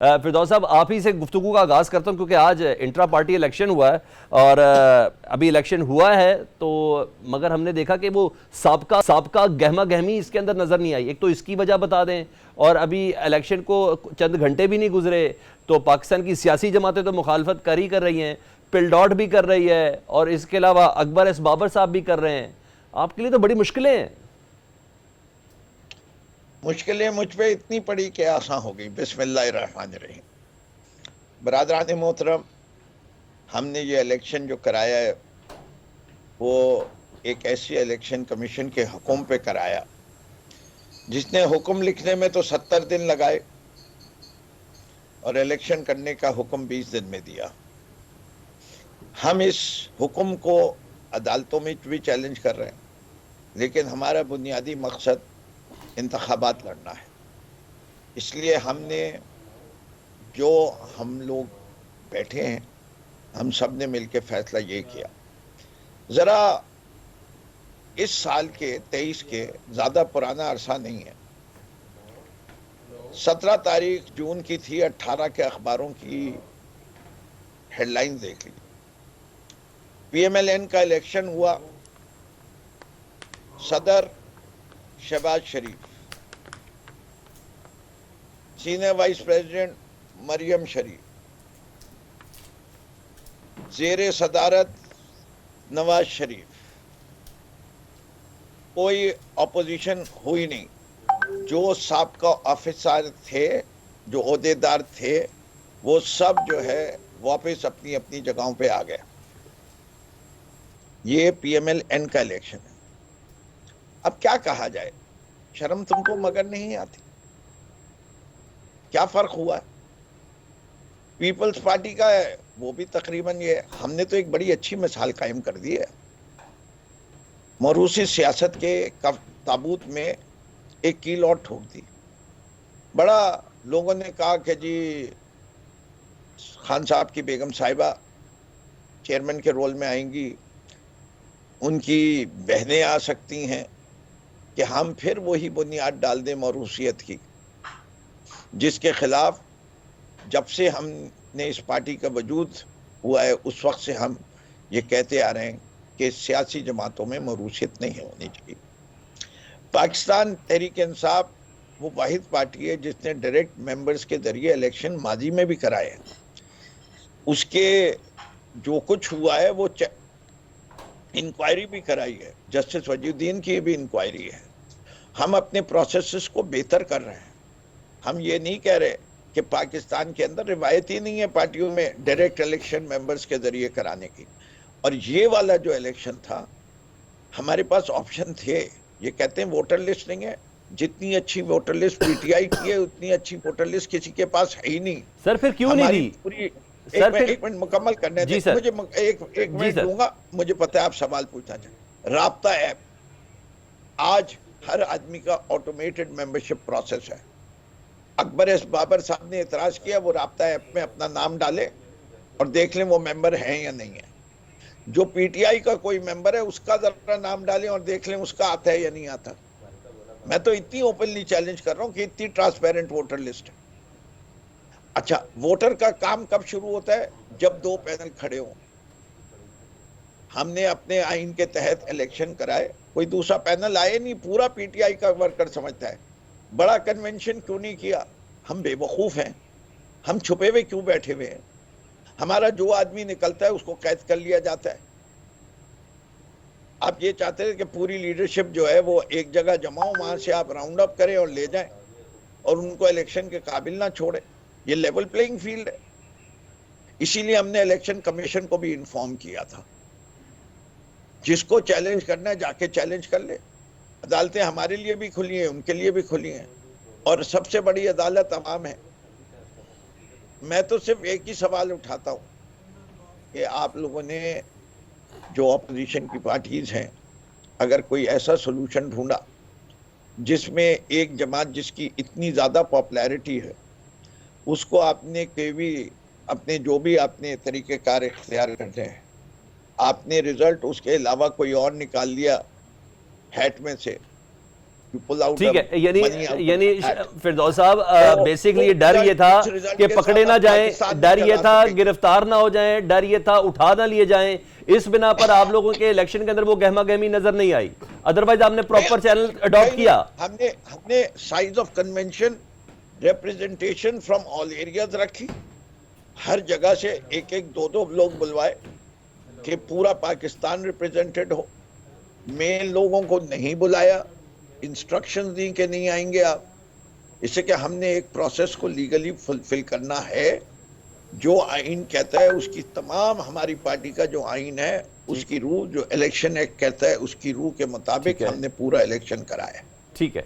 فردوس صاحب آپ ہی سے گفتگو کا آغاز کرتا ہوں کیونکہ آج انٹرا پارٹی الیکشن ہوا ہے اور ابھی الیکشن ہوا ہے تو مگر ہم نے دیکھا کہ وہ سابقہ گہما گہمی اس کے اندر نظر نہیں آئی. ایک تو اس کی وجہ بتا دیں اور ابھی الیکشن کو چند گھنٹے بھی نہیں گزرے تو پاکستان کی سیاسی جماعتیں تو مخالفت کر رہی ہیں, پل ڈاٹ بھی کر رہی ہے اور اس کے علاوہ اکبر ایس بابر صاحب بھی کر رہے ہیں. آپ کے لیے تو بڑی مشکلیں ہیں. مشکلیں مجھ پہ اتنی پڑی کہ آسان ہو گئی. بسم اللہ الرحمن الرحیم. برادران محترم, ہم نے یہ الیکشن جو کرایا ہے وہ ایک ایسی الیکشن کمیشن کے حکم پہ کرایا جس نے حکم لکھنے میں تو 70 دن لگائے اور الیکشن کرنے کا حکم 20 دن میں دیا. ہم اس حکم کو عدالتوں میں بھی چیلنج کر رہے ہیں لیکن ہمارا بنیادی مقصد انتخابات لڑنا ہے. اس لیے ہم لوگ بیٹھے ہیں, ہم سب نے مل کے فیصلہ یہ کیا. ذرا اس سال کے 23 کے زیادہ پرانا عرصہ نہیں ہے, 17 تاریخ جون کی تھی. 18 کے اخباروں کی ہیڈ لائن دیکھ لی. پی ایم ایل این کا الیکشن ہوا. صدر شہباز شریف, سینئر وائس پریزیڈنٹ مریم شریف, زیر صدارت نواز شریف. کوئی اپوزیشن ہوئی نہیں. جو سابقہ آفیسر تھے, جو عہدیدار تھے, وہ سب جو ہے واپس اپنی اپنی جگہوں پہ آ گئے. یہ پی ایم ایل این کا الیکشن ہے. اب کیا کہا جائے, شرم تم کو مگر نہیں آتی. کیا فرق ہوا؟ پیپلز پارٹی کا ہے وہ بھی تقریباً یہ, ہم نے تو ایک بڑی اچھی مثال قائم کر دی ہے. موروثی سیاست کے تابوت میں ایک کیل اور ٹھوک دی. بڑا لوگوں نے کہا کہ جی خان صاحب کی بیگم صاحبہ چیئرمین کے رول میں آئیں گی, ان کی بہنیں آ سکتی ہیں, کہ ہم پھر وہی بنیاد ڈال دیں موروثیت کی جس کے خلاف جب سے ہم نے اس پارٹی کا وجود ہوا ہے اس وقت سے ہم یہ کہتے آ رہے ہیں کہ سیاسی جماعتوں میں موروثیت نہیں ہونی چاہیے. پاکستان تحریک انصاف وہ واحد پارٹی ہے جس نے ڈائریکٹ ممبرز کے ذریعے الیکشن ماضی میں بھی کرائے ہیں. اس کے جو کچھ ہوا ہے وہ انکوائری بھی کرائی ہے, جسٹس وجی الدین کی بھی انکوائری ہے. ہم اپنے پروسیسز کو بہتر کر رہے ہیں. ہم یہ نہیں کہہ رہے کہ پاکستان کے اندر روایت ہی نہیں ہے پارٹیوں میں ڈائریکٹ الیکشن ممبرز کے ذریعے کرانے کی. اور یہ والا جو الیکشن تھا ہمارے پاس آپشن تھے. یہ کہتے ہیں ووٹر لسٹ نہیں ہے, جتنی اچھی voter list P T I کی ہے اتنی اچھی ووٹر لسٹ کسی کے پاس ہے ہی نہیں. سر پھر کیوں نہیں ہماری دی؟ پوری سر پھر ایک منٹ مکمل کرنے دیں جی سر, مجھے, ایک جی منٹ سر, دوں گا. مجھے پتا ہے آپ سوال پوچھنا چاہیں. رابطہ ایپ آج ہر آدمی کا آٹومیٹڈ ممبرشپ پروسیس ہے. اکبر ایس بابر صاحب نے اعتراض کیا وہ رابطہ ایپ میں اپنا نام ڈالے اور دیکھ لیں وہ ممبر ہیں یا نہیں ہے. جو پی ٹی آئی کا کوئی ممبر ہے اس کا ذرا نام ڈالیں اور دیکھ لیں اس کا آتا ہے یا نہیں آتا. میں تو اتنی اوپنلی چیلنج کر رہا ہوں کہ اتنی ٹرانسپیرنٹ ووٹر لسٹ ہے. اچھا, ووٹر کا کام کب شروع ہوتا ہے؟ جب 2 پینل کھڑے ہوں. ہم نے اپنے آئین کے تحت الیکشن کرائے, کوئی دوسرا پینل آئے نہیں, پورا پی ٹی آئی کا ورکر سمجھتا ہے. بڑا کنونشن کیوں نہیں کیا؟ ہم بے وقوف ہیں, ہم چھپے ہوئے کیوں بیٹھے ہوئے ہیں؟ ہمارا جو آدمی نکلتا ہے اس کو قید کر لیا جاتا ہے. آپ یہ چاہتے ہیں کہ پوری لیڈرشپ جو ہے وہ ایک جگہ جمع ہو, وہاں سے آپ راؤنڈ اپ کریں اور لے جائیں اور ان کو الیکشن کے قابل نہ چھوڑیں. یہ لیول پلینگ فیلڈ ہے. اسی لیے ہم نے الیکشن کمیشن کو بھی انفارم کیا تھا. جس کو چیلنج کرنا ہے جا کے چیلنج کر لے. عدالتیں ہمارے لیے بھی کھلی ہیں, ان کے لیے بھی کھلی ہیں, اور سب سے بڑی عدالت عوام ہے. میں تو صرف ایک ہی سوال اٹھاتا ہوں کہ آپ لوگوں نے جو اپوزیشن کی پارٹیز ہیں اگر کوئی ایسا سولوشن ڈھونڈا جس میں ایک جماعت جس کی اتنی زیادہ پاپولیرٹی ہے اس کو آپ نے اپنے جو بھی آپ نے طریقہ کار اختیار کرتے ہیں, آپ نے رزلٹ اس کے علاوہ کوئی اور نکال لیا ہیٹ میں سے, You pull out ٹھیک a ہے، یعنی money out of یعنی the hat. فردوس صاحب تو بیسیکلی ڈر یہ تھا اس result کہ کے پکڑے ساتھ نہ آپ جائیں، پاکستان ڈر نہیں یہ چلا تھا سکیں گے۔ گرفتار نہ ہو جائیں، ڈر یہ تھا اٹھا نہ لیے جائیں، اس بنا پر آپ لوگوں کے الیکشن کے اندر وہ گہما گہمی نظر نہیں آئی، ادروائز آپ نے پراپر چینل اڈاپٹ کیا۔ ہم نے size of convention representation from all areas رکھی، ہر جگہ سے ایک ایک دو دو لوگ بلوائے کہ پورا پاکستان ریپریزنٹڈ ہو۔ مین لوگوں کو نہیں بلایا، انسٹرکشن دی کہ نہیں آئیں گے آپ، اس سے کہ ہم نے ایک پروسیس کو لیگلی فلفل کرنا ہے، جو آئین کہتا ہے اس کی تمام ہماری پارٹی کا جو آئین ہے اس کی روح، جو الیکشن ایکٹ کہتا ہے اس کی روح کے ٹھیک مطابق ہے، ہم نے پورا الیکشن کرایا ہے۔ ٹھیک ہے،